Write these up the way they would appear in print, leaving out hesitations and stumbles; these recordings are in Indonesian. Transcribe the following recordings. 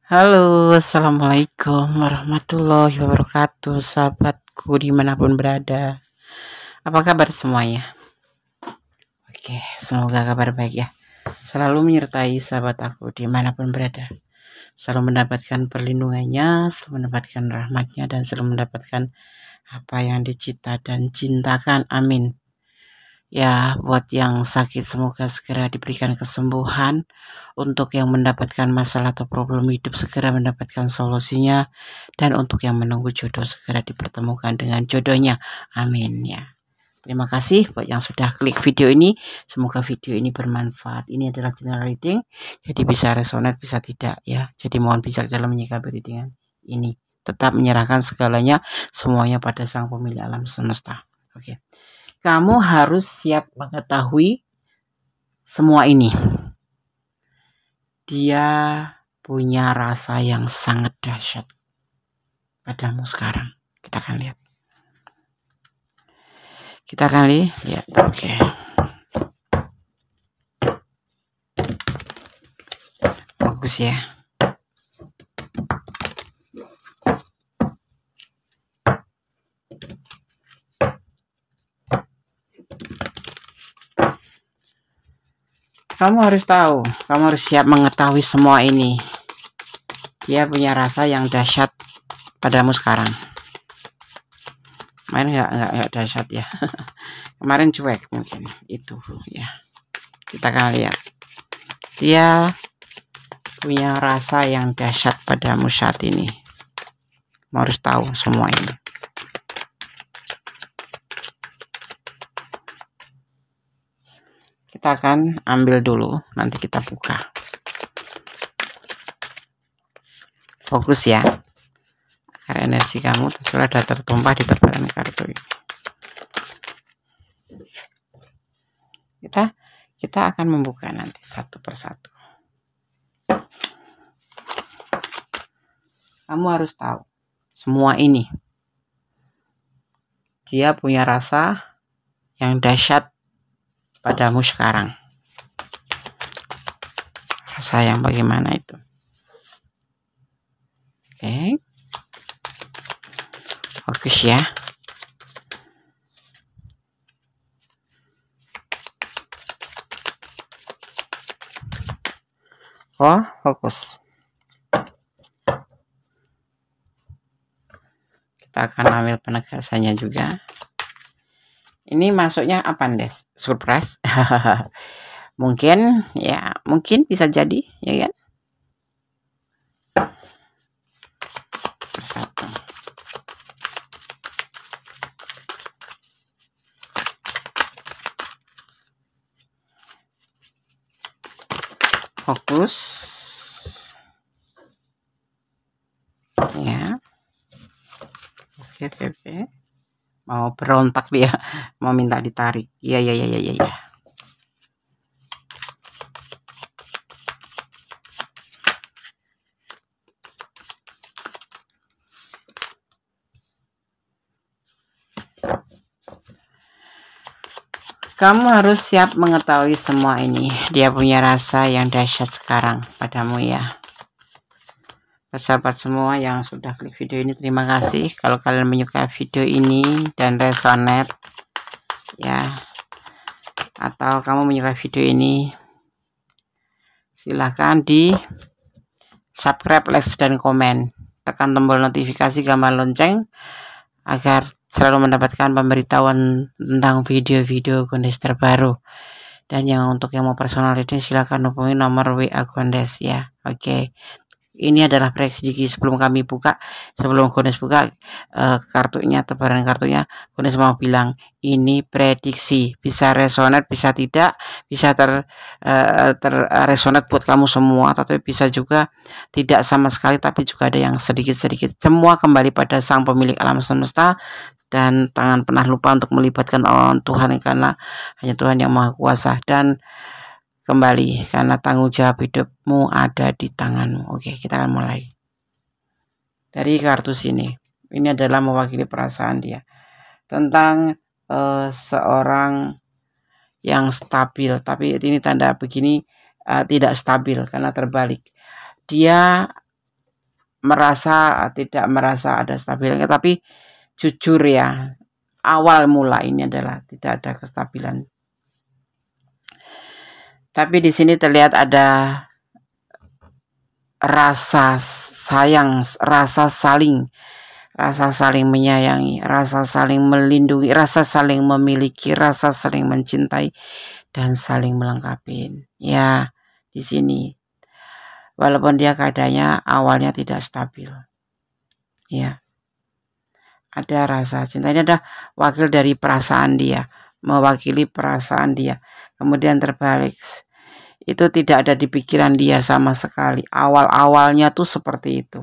Halo, assalamualaikum warahmatullahi wabarakatuh, sahabatku dimanapun berada. Apa kabar semuanya? Oke, semoga kabar baik ya. Selalu menyertai sahabat aku dimanapun berada. Selalu mendapatkan perlindungannya, selalu mendapatkan rahmatnya, dan selalu mendapatkan apa yang dicita dan cintakan. Amin. Ya, buat yang sakit semoga segera diberikan kesembuhan. Untuk yang mendapatkan masalah atau problem hidup segera mendapatkan solusinya. Dan untuk yang menunggu jodoh segera dipertemukan dengan jodohnya. Amin ya. Terima kasih buat yang sudah klik video ini. Semoga video ini bermanfaat. Ini adalah general reading. Jadi bisa resonate, bisa tidak ya. Jadi mohon bijak dalam menyikapi readingan ini. Tetap menyerahkan segalanya semuanya pada Sang Pemilik alam semesta. Oke. Kamu harus siap mengetahui semua ini. Dia punya rasa yang sangat dahsyat padamu sekarang. Kita akan lihat. Lihat. Oke. Bagus ya. Kamu harus tahu, kamu harus siap mengetahui semua ini. Dia punya rasa yang dahsyat padamu sekarang. Kemarin nggak dahsyat ya. Kemarin cuek mungkin itu ya. Kita akan lihat. Dia punya rasa yang dahsyat padamu saat ini. Kamu harus tahu semua ini. Kita akan ambil dulu, nanti kita buka. Fokus ya, karena energi kamu sudah tertumpah di tebaran kartu ini. Kita akan membuka nanti satu persatu. Kamu harus tahu semua ini. Dia punya rasa yang dahsyat padamu sekarang. Rasa yang bagaimana itu? Oke. Fokus ya. Oh, fokus. Kita akan ambil penegasannya juga. Ini masuknya apa, Des? Surprise. Mungkin ya, mungkin bisa jadi ya kan? Persatu. Fokus ya. Oke. Mau berontak dia, mau minta ditarik. Iya. Kamu harus siap mengetahui semua ini. Dia punya rasa yang dahsyat sekarang padamu ya. Sahabat semua yang sudah klik video ini, terima kasih. Kalau kalian menyukai video ini dan resonate ya, atau kamu menyukai video ini, silahkan di subscribe, like, dan komen. Tekan tombol notifikasi gambar lonceng agar selalu mendapatkan pemberitahuan tentang video-video Gondes terbaru. Dan untuk yang mau personal reading silahkan hubungi nomor WA Gondes ya. Oke. Ini adalah prediksi sebelum kami buka, sebelum Gondes buka kartunya, tebaran kartunya. Gondes mau bilang ini prediksi, bisa resonate, bisa tidak, bisa resonate buat kamu semua, tapi bisa juga tidak sama sekali, tapi juga ada yang sedikit-sedikit. Semua kembali pada Sang Pemilik alam semesta, dan tangan pernah lupa untuk melibatkan Tuhan, karena hanya Tuhan yang Maha Kuasa. Dan kembali karena tanggung jawab hidupmu ada di tanganmu. Oke, kita akan mulai dari kartu sini. Ini adalah mewakili perasaan dia tentang seorang yang stabil, tapi ini tanda begini tidak stabil karena terbalik. Dia tidak merasa ada stabilan, tapi jujur ya, awal mula ini adalah tidak ada kestabilan. Tapi di sini terlihat ada rasa sayang, rasa saling menyayangi, rasa saling melindungi, rasa saling memiliki, rasa saling mencintai, dan saling melengkapi. Ya, di sini walaupun dia keadaannya awalnya tidak stabil, ya, ada rasa cinta. Ini ada wakil dari perasaan dia, mewakili perasaan dia. Kemudian terbalik, itu tidak ada di pikiran dia sama sekali. Awal-awalnya tuh seperti itu,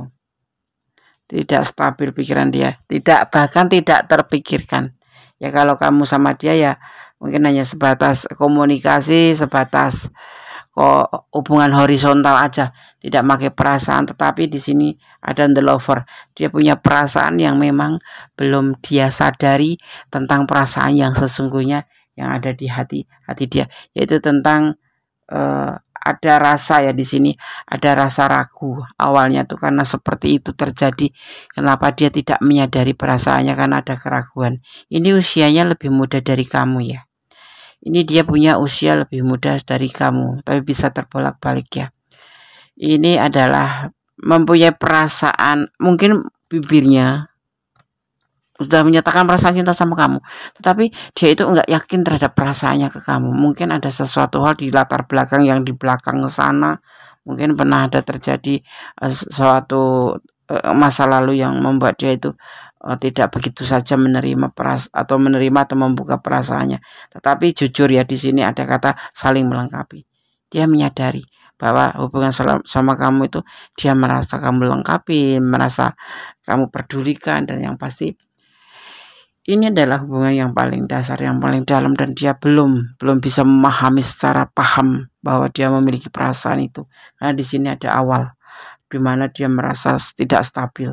tidak stabil pikiran dia, bahkan tidak terpikirkan. Ya kalau kamu sama dia ya mungkin hanya sebatas komunikasi, sebatas hubungan horizontal aja, tidak pakai perasaan. Tetapi di sini ada the lover, dia punya perasaan yang memang belum dia sadari tentang perasaan yang sesungguhnya yang ada di hati dia, yaitu tentang ada rasa, ya di sini ada rasa ragu awalnya tuh karena seperti itu terjadi. Kenapa dia tidak menyadari perasaannya? Karena ada keraguan. Ini usianya lebih muda dari kamu ya. Ini dia punya usia lebih muda dari kamu, tapi bisa terbolak-balik ya. Ini adalah mempunyai perasaan, mungkin bibirnya sudah menyatakan perasaan cinta sama kamu, tetapi dia itu enggak yakin terhadap perasaannya ke kamu. Mungkin ada sesuatu hal di latar belakang, yang di belakang sana mungkin pernah ada terjadi suatu masa lalu yang membuat dia itu tidak begitu saja menerima atau membuka perasaannya. Tetapi jujur ya, di sini ada kata saling melengkapi. Dia menyadari bahwa hubungan sama kamu itu dia merasa kamu lengkapi, merasa kamu pedulikan, dan yang pasti ini adalah hubungan yang paling dasar, yang paling dalam, dan dia belum bisa memahami secara paham bahwa dia memiliki perasaan itu. Karena di sini ada awal di mana dia merasa tidak stabil,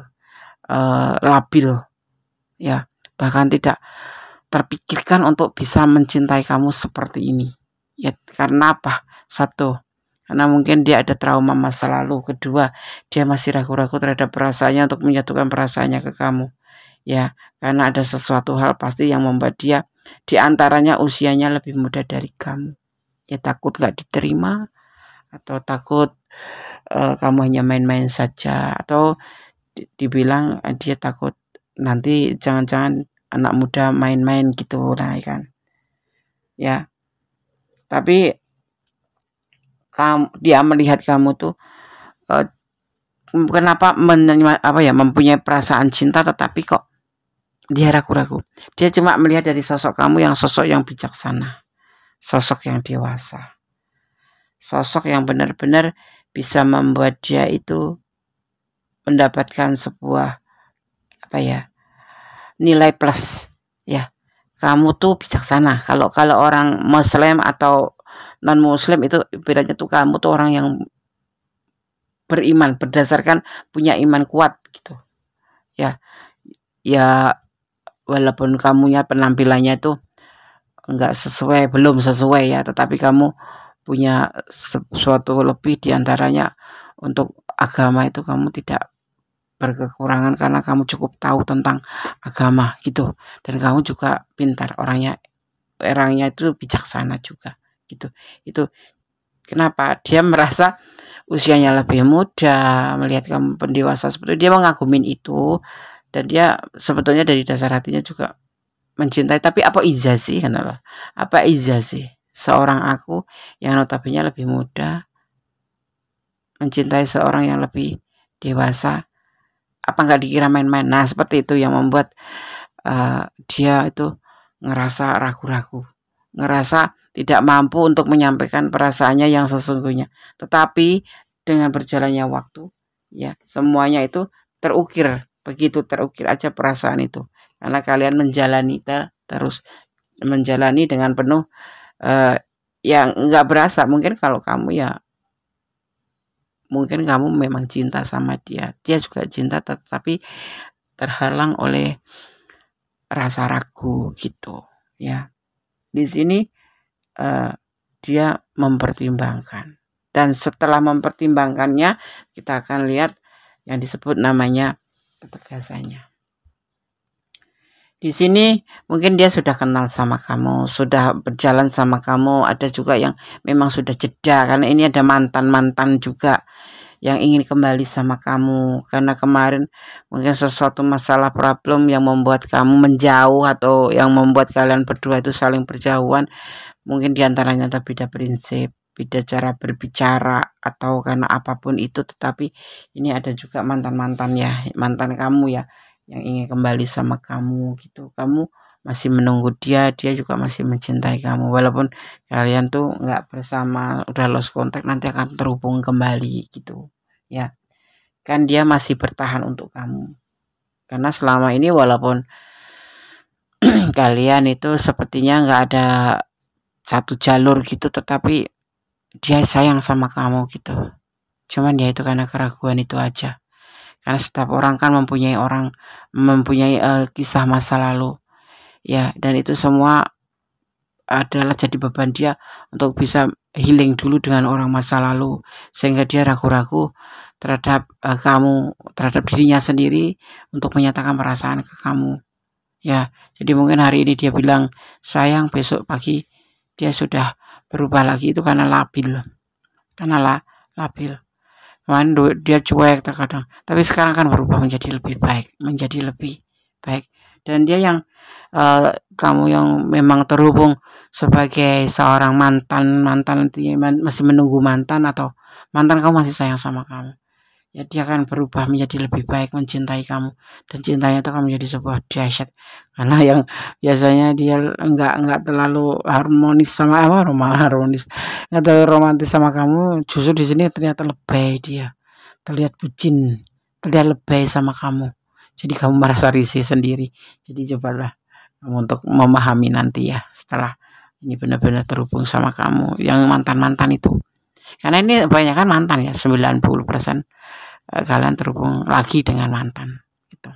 labil, ya, bahkan tidak terpikirkan untuk bisa mencintai kamu seperti ini. Ya, karena apa? Satu, karena mungkin dia ada trauma masa lalu. Kedua, dia masih ragu-ragu terhadap perasaannya untuk menyatukan perasaannya ke kamu. Ya, karena ada sesuatu hal pasti yang membuat dia, diantaranya usianya lebih muda dari kamu. Ya, takut gak diterima, atau takut kamu hanya main-main saja, atau dibilang dia takut nanti jangan-jangan anak muda main-main gitu, nah kan. Ya, tapi dia melihat kamu tuh kenapa mempunyai perasaan cinta, tetapi kok dia ragu-ragu. Dia cuma melihat dari sosok kamu yang sosok yang bijaksana, sosok yang dewasa, sosok yang benar-benar bisa membuat dia itu mendapatkan sebuah nilai plus. Ya, kamu tuh bijaksana. Kalau orang Muslim atau non Muslim itu bedanya tuh, kamu tuh orang yang beriman berdasarkan punya iman kuat gitu. Ya walaupun kamunya penampilannya itu belum sesuai ya, tetapi kamu punya sesuatu lebih, diantaranya untuk agama itu kamu tidak berkekurangan karena kamu cukup tahu tentang agama gitu, dan kamu juga pintar, orangnya itu bijaksana juga gitu. Itu kenapa dia merasa usianya lebih muda, melihat kamu pendewasa seperti itu, dia mengagumin itu. Dan dia sebetulnya dari dasar hatinya juga mencintai. Tapi apa izah sih, kenapa? Apa izah sih seorang aku yang notabene lebih muda mencintai seorang yang lebih dewasa? Apa nggak dikira main-main? Nah, seperti itu yang membuat dia itu ngerasa ragu-ragu, ngerasa tidak mampu untuk menyampaikan perasaannya yang sesungguhnya. Tetapi dengan berjalannya waktu, ya, semuanya itu terukir. Begitu terukir aja perasaan itu, karena kalian menjalani terus menjalani dengan penuh yang nggak berasa. Mungkin kalau kamu ya, mungkin kamu memang cinta sama dia juga cinta, tetapi terhalang oleh rasa ragu gitu ya. Di sini dia mempertimbangkan, dan setelah mempertimbangkannya kita akan lihat yang disebut namanya ketegasannya. Di sini mungkin dia sudah kenal sama kamu, sudah berjalan sama kamu. Ada juga yang memang sudah jeda, karena ini ada mantan-mantan juga yang ingin kembali sama kamu, karena kemarin mungkin sesuatu masalah problem yang membuat kamu menjauh atau yang membuat kalian berdua itu saling berjauhan. Mungkin diantaranya ada beda prinsip, beda cara berbicara, atau karena apapun itu. Tetapi ini ada juga mantan-mantan ya, mantan kamu ya, yang ingin kembali sama kamu gitu. Kamu masih menunggu dia juga masih mencintai kamu, walaupun kalian tuh nggak bersama, udah lost contact, nanti akan terhubung kembali gitu ya. Kan dia masih bertahan untuk kamu, karena selama ini walaupun kalian itu sepertinya nggak ada satu jalur gitu, tetapi dia sayang sama kamu gitu. Cuman ya itu karena keraguan itu aja. Karena setiap orang kan mempunyai kisah masa lalu ya, dan itu semua adalah jadi beban dia untuk bisa healing dulu dengan orang masa lalu, sehingga dia ragu-ragu terhadap kamu, terhadap dirinya sendiri untuk menyatakan perasaan ke kamu ya. Jadi mungkin hari ini dia bilang sayang, besok pagi dia sudah berubah lagi, itu karena labil, labil. Kemarin dia cuek terkadang, tapi sekarang kan berubah menjadi lebih baik, dan dia yang kamu yang memang terhubung sebagai seorang mantan itu masih menunggu mantan, atau mantan kamu masih sayang sama kamu ya, dia akan berubah menjadi lebih baik, mencintai kamu, dan cintanya itu akan menjadi sebuah dahsyat. Karena yang biasanya dia enggak terlalu harmonis sama nggak terlalu romantis sama kamu, justru di sini ternyata lebay, dia terlihat bucin, terlihat lebay sama kamu. Jadi kamu merasa risih sendiri. Jadi cobalah kamu untuk memahami nanti ya, setelah ini benar-benar terhubung sama kamu yang mantan-mantan itu. Karena ini kebanyakan mantan ya, 90% kalian terhubung lagi dengan mantan gitu.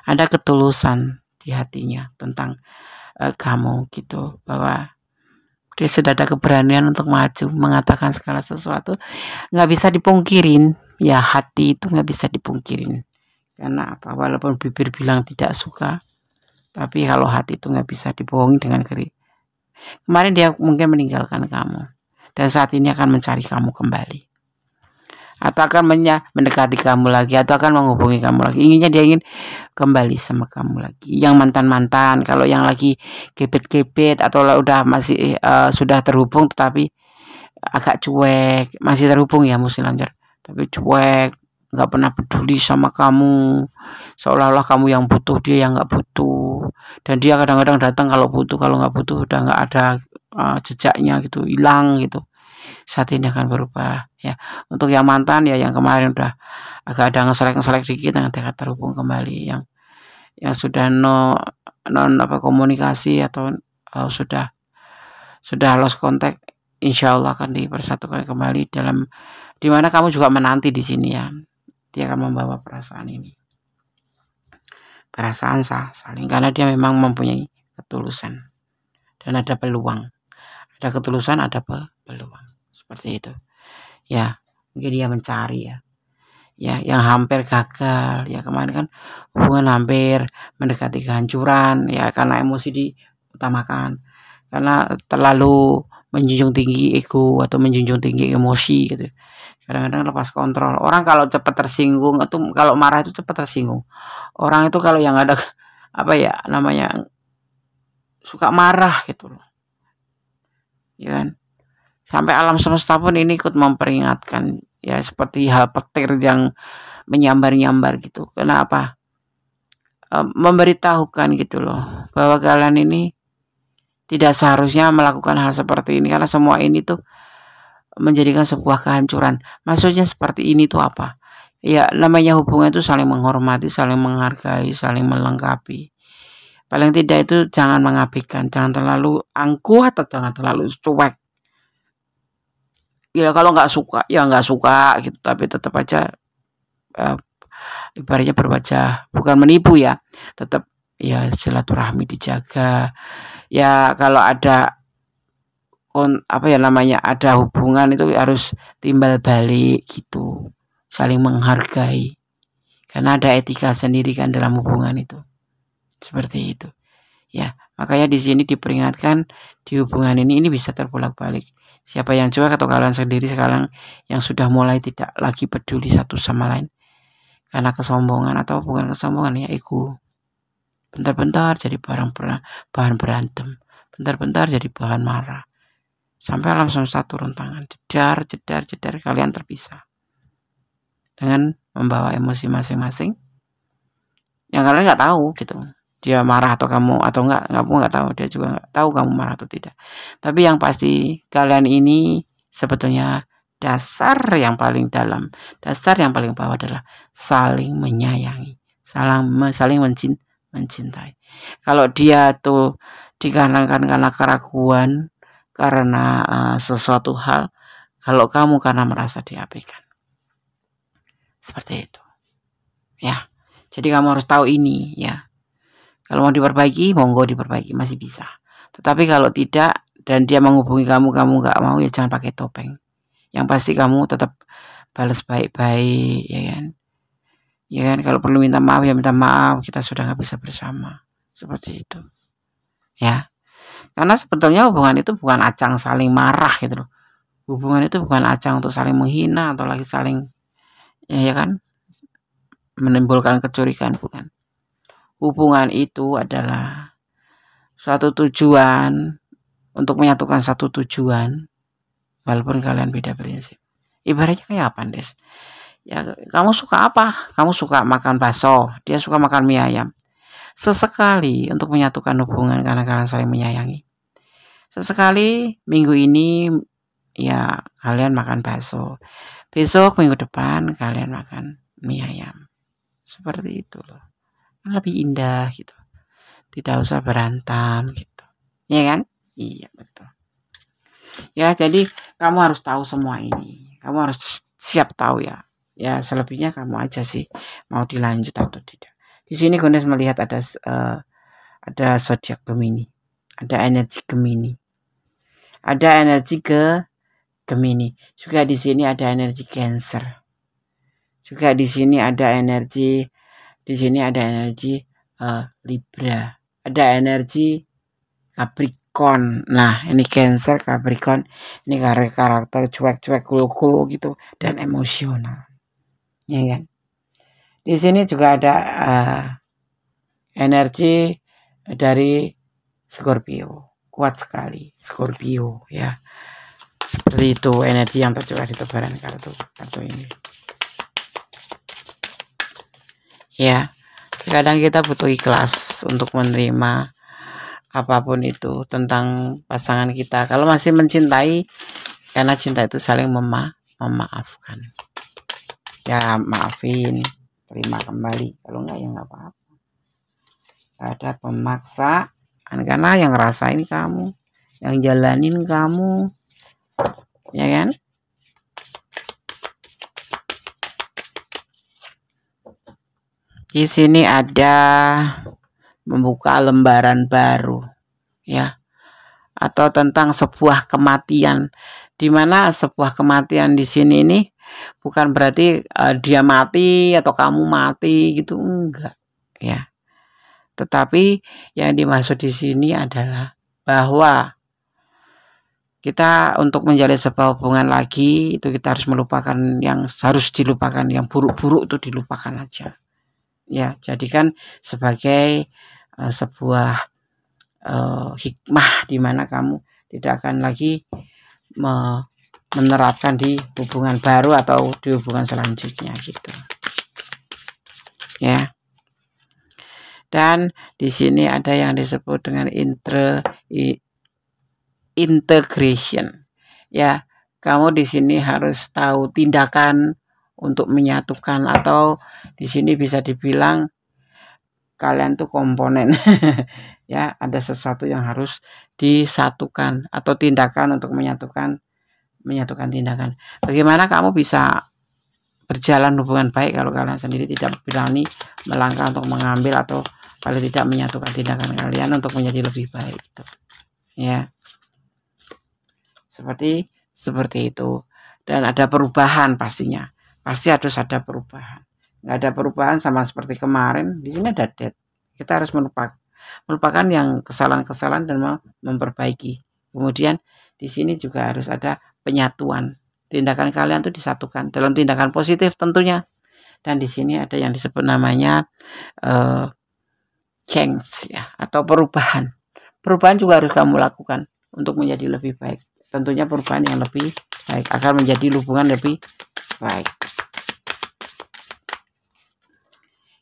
Ada ketulusan di hatinya tentang kamu gitu, bahwa dia sudah ada keberanian untuk maju, mengatakan segala sesuatu. Nggak bisa dipungkirin ya, hati itu nggak bisa dipungkirin. Karena apa? Walaupun bibir bilang tidak suka, tapi kalau hati itu nggak bisa dibohongi dengan kering. Kemarin dia mungkin meninggalkan kamu, dan saat ini akan mencari kamu kembali, atau akan mendekati kamu lagi, atau akan menghubungi kamu lagi. Dia ingin kembali sama kamu lagi. Yang mantan-mantan, kalau yang lagi gebet-gebet atau udah masih sudah terhubung tetapi agak cuek, masih terhubung ya, mesti lancar, tapi cuek, nggak pernah peduli sama kamu, seolah-olah kamu yang butuh, dia yang nggak butuh. Dan dia kadang-kadang datang kalau butuh, kalau nggak butuh udah nggak ada jejaknya gitu, hilang gitu. Saat ini akan berubah ya. Untuk yang mantan ya, yang kemarin udah agak ada ngeselek dikit, nanti akan terhubung kembali. Yang sudah non komunikasi atau sudah lost contact, insya Allah akan dipersatukan kembali, dalam dimana kamu juga menanti di sini ya. Dia akan membawa perasaan ini, perasaan saling, karena dia memang mempunyai ketulusan dan ada peluang. Ada ketulusan, ada peluang, seperti itu ya. Mungkin dia mencari ya yang hampir gagal ya, kemarin kan hubungan hampir mendekati kehancuran ya, karena emosi diutamakan, karena terlalu menjunjung tinggi ego atau menjunjung tinggi emosi gitu. Kadang-kadang lepas kontrol. Orang kalau cepat tersinggung atau kalau marah itu cepat tersinggung. Orang itu kalau yang ada apa ya namanya, suka marah gitu loh ya kan. Sampai alam semesta pun ini ikut memperingatkan ya, seperti hal petir yang menyambar-nyambar gitu. Kenapa? Memberitahukan gitu loh, bahwa kalian ini tidak seharusnya melakukan hal seperti ini, karena semua ini tuh menjadikan sebuah kehancuran. Maksudnya seperti ini tuh apa? Ya namanya hubungan itu saling menghormati, saling menghargai, saling melengkapi. Paling tidak itu jangan mengabaikan, jangan terlalu angkuh atau jangan terlalu cuek. Ya kalau nggak suka ya nggak suka gitu, tapi tetap aja ibaratnya berwajah, bukan menipu ya, tetap ya silaturahmi dijaga ya. Kalau ada ada hubungan itu harus timbal balik gitu, saling menghargai. Karena ada etika sendiri kan dalam hubungan itu. Seperti itu. Ya, makanya di sini diperingatkan di hubungan ini bisa terbolak-balik. Siapa yang cuek atau kalian sendiri sekarang yang sudah mulai tidak lagi peduli satu sama lain karena kesombongan atau bukan kesombongan ya, ego. Bentar-bentar jadi bahan berantem, bentar-bentar jadi bahan marah, sampai alam semesta turun tangan, jedar kalian terpisah dengan membawa emosi masing-masing yang kalian nggak tahu gitu. Dia marah atau kamu atau enggak, kamu nggak tahu, dia juga nggak tahu kamu marah atau tidak. Tapi yang pasti kalian ini sebetulnya dasar yang paling dalam, dasar yang paling bawah adalah saling menyayangi, saling mencintai. Kalau dia tuh dikarenakan karena keraguan, karena sesuatu hal, kalau kamu karena merasa diabaikan, seperti itu. Ya, jadi kamu harus tahu ini ya. Kalau mau diperbaiki, monggo diperbaiki, masih bisa. Tetapi kalau tidak dan dia menghubungi kamu nggak mau, ya jangan pakai topeng. Yang pasti kamu tetap balas baik-baik, ya kan? Ya kan, kalau perlu minta maaf ya minta maaf, kita sudah nggak bisa bersama. Seperti itu. Ya. Karena sebetulnya hubungan itu bukan ajang saling marah gitu loh. Hubungan itu bukan ajang untuk saling menghina atau lagi saling ya kan? Menimbulkan kecurigaan, bukan. Hubungan itu adalah suatu tujuan untuk menyatukan satu tujuan, walaupun kalian beda prinsip. Ibaratnya kayak apa, Des? Ya, kamu suka apa? Kamu suka makan bakso, dia suka makan mie ayam. Sesekali untuk menyatukan hubungan karena kalian saling menyayangi. Sesekali minggu ini ya kalian makan bakso, besok minggu depan kalian makan mie ayam. Seperti itu loh. Lebih indah gitu, tidak usah berantem gitu, ya kan? Iya betul ya. Jadi kamu harus tahu semua ini, kamu harus siap tahu ya. Ya selebihnya kamu aja sih mau dilanjut atau tidak. Di sini Gondes melihat ada zodiak Gemini, ada energi Gemini, ada energi Gemini juga. Di sini ada energi Cancer juga. Di sini ada energi Libra, ada energi Capricorn. Nah ini Cancer, Capricorn ini karakter cuek cool gitu dan emosional, ya kan. Di sini juga ada energi dari Scorpio, kuat sekali Scorpio ya. Seperti itu energi yang tercurah di tebaran kartu ini. Ya, kadang kita butuh ikhlas untuk menerima apapun itu tentang pasangan kita. Kalau masih mencintai, karena cinta itu saling memaafkan. Ya maafin, terima kembali. Kalau enggak ya enggak apa-apa. Ada pemaksaan karena yang ngerasain kamu, yang jalanin kamu, ya kan? Di sini ada membuka lembaran baru, ya, atau tentang sebuah kematian, di mana sebuah kematian di sini ini bukan berarti dia mati atau kamu mati gitu, enggak, ya. Tetapi yang dimaksud di sini adalah bahwa kita untuk menjalin sebuah hubungan lagi itu kita harus melupakan yang harus dilupakan, yang buruk-buruk itu dilupakan aja. Ya, jadikan sebagai sebuah hikmah di mana kamu tidak akan lagi menerapkan di hubungan baru atau di hubungan selanjutnya gitu. Ya. Dan di sini ada yang disebut dengan integration. Ya, kamu di sini harus tahu tindakan untuk menyatukan, atau di sini bisa dibilang kalian tuh komponen. Ya, ada sesuatu yang harus disatukan atau tindakan untuk menyatukan tindakan. Bagaimana kamu bisa berjalan hubungan baik kalau kalian sendiri tidak berani melangkah untuk mengambil atau paling tidak menyatukan tindakan kalian untuk menjadi lebih baik gitu. Ya. Seperti itu. Dan ada perubahan pastinya. pasti harus ada perubahan. Nggak ada perubahan sama seperti kemarin, di sini ada dead. Kita harus melupakan yang kesalahan-kesalahan dan memperbaiki. Kemudian di sini juga harus ada penyatuan. Tindakan kalian itu disatukan dalam tindakan positif tentunya. Dan di sini ada yang disebut namanya change ya, atau perubahan. Perubahan juga harus kamu lakukan untuk menjadi lebih baik. Tentunya perubahan yang lebih baik agar menjadi hubungan lebih baik.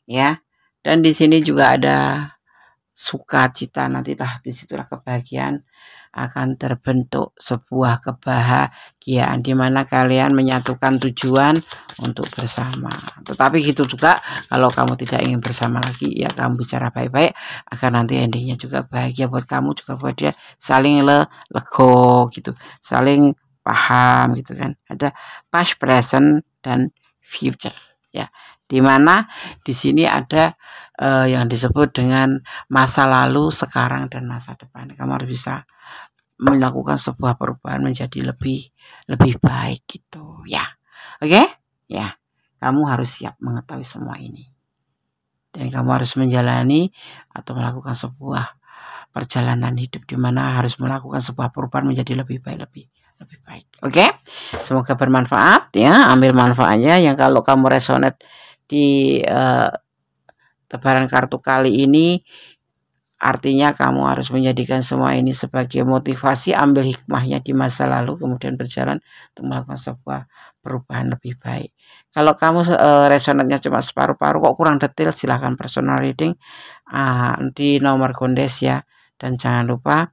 Ya. Dan di sini juga ada sukacita, nantilah disitulah kebahagiaan akan terbentuk sebuah kebahagiaan di mana kalian menyatukan tujuan untuk bersama. Tetapi gitu juga kalau kamu tidak ingin bersama lagi, ya kamu bicara baik-baik agar nanti endingnya juga bahagia buat kamu juga buat dia, saling lego gitu, saling paham gitu kan. Ada past, present, dan future ya. Dimana di sini ada yang disebut dengan masa lalu, sekarang, dan masa depan. Kamu harus bisa melakukan sebuah perubahan menjadi lebih baik gitu ya. Oke? Ya. Kamu harus siap mengetahui semua ini. Dan kamu harus menjalani atau melakukan sebuah perjalanan hidup di mana harus melakukan sebuah perubahan menjadi lebih baik, lebih baik. Oke? Semoga bermanfaat ya. Ambil manfaatnya. Yang kalau kamu resonate di tebaran kartu kali ini, artinya kamu harus menjadikan semua ini sebagai motivasi, ambil hikmahnya di masa lalu, kemudian berjalan untuk melakukan sebuah perubahan lebih baik. Kalau kamu resonannya cuma separuh-paruh, kok kurang detail, silahkan personal reading di nomor Gondes ya. Dan jangan lupa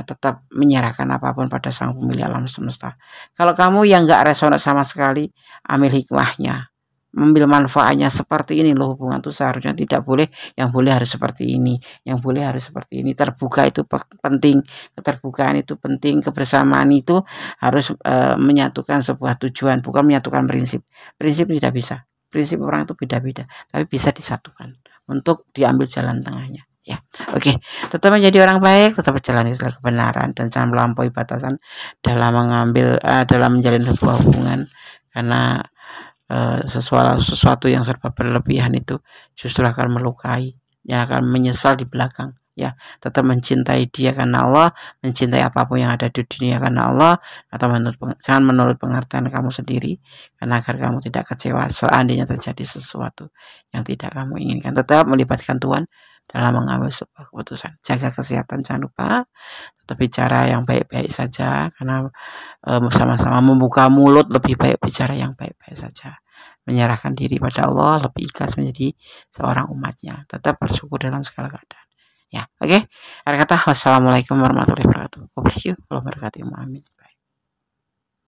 tetap menyerahkan apapun pada Sang Pemilik alam semesta. Kalau kamu yang nggak resonat sama sekali, ambil hikmahnya, ambil manfaatnya. Seperti ini loh hubungan tuh seharusnya tidak boleh, yang boleh harus seperti ini, yang boleh harus seperti ini. Terbuka itu penting, keterbukaan itu penting, kebersamaan itu harus menyatukan sebuah tujuan, bukan menyatukan prinsip. Prinsip tidak bisa, prinsip orang itu beda-beda, tapi bisa disatukan untuk diambil jalan tengahnya ya. Oke, tetap menjadi orang baik, tetap berjalan adalah kebenaran, dan jangan melampaui batasan dalam dalam menjalin sebuah hubungan, karena sesuatu yang serba berlebihan itu justru akan melukai, yang akan menyesal di belakang ya. Tetap mencintai dia karena Allah, mencintai apapun yang ada di dunia karena Allah, atau jangan menurut pengertian kamu sendiri, karena agar kamu tidak kecewa seandainya terjadi sesuatu yang tidak kamu inginkan. Tetap melibatkan Tuhan dalam mengambil sebuah keputusan. Jaga kesehatan, jangan lupa tetap bicara yang baik-baik saja, karena sama-sama membuka mulut lebih baik bicara yang baik-baik saja. Menyerahkan diri pada Allah, lebih ikhlas menjadi seorang umatnya. Tetap bersyukur dalam segala keadaan ya. Oke, akhir kata, wassalamualaikum warahmatullahi wabarakatuh. God bless you. Amin.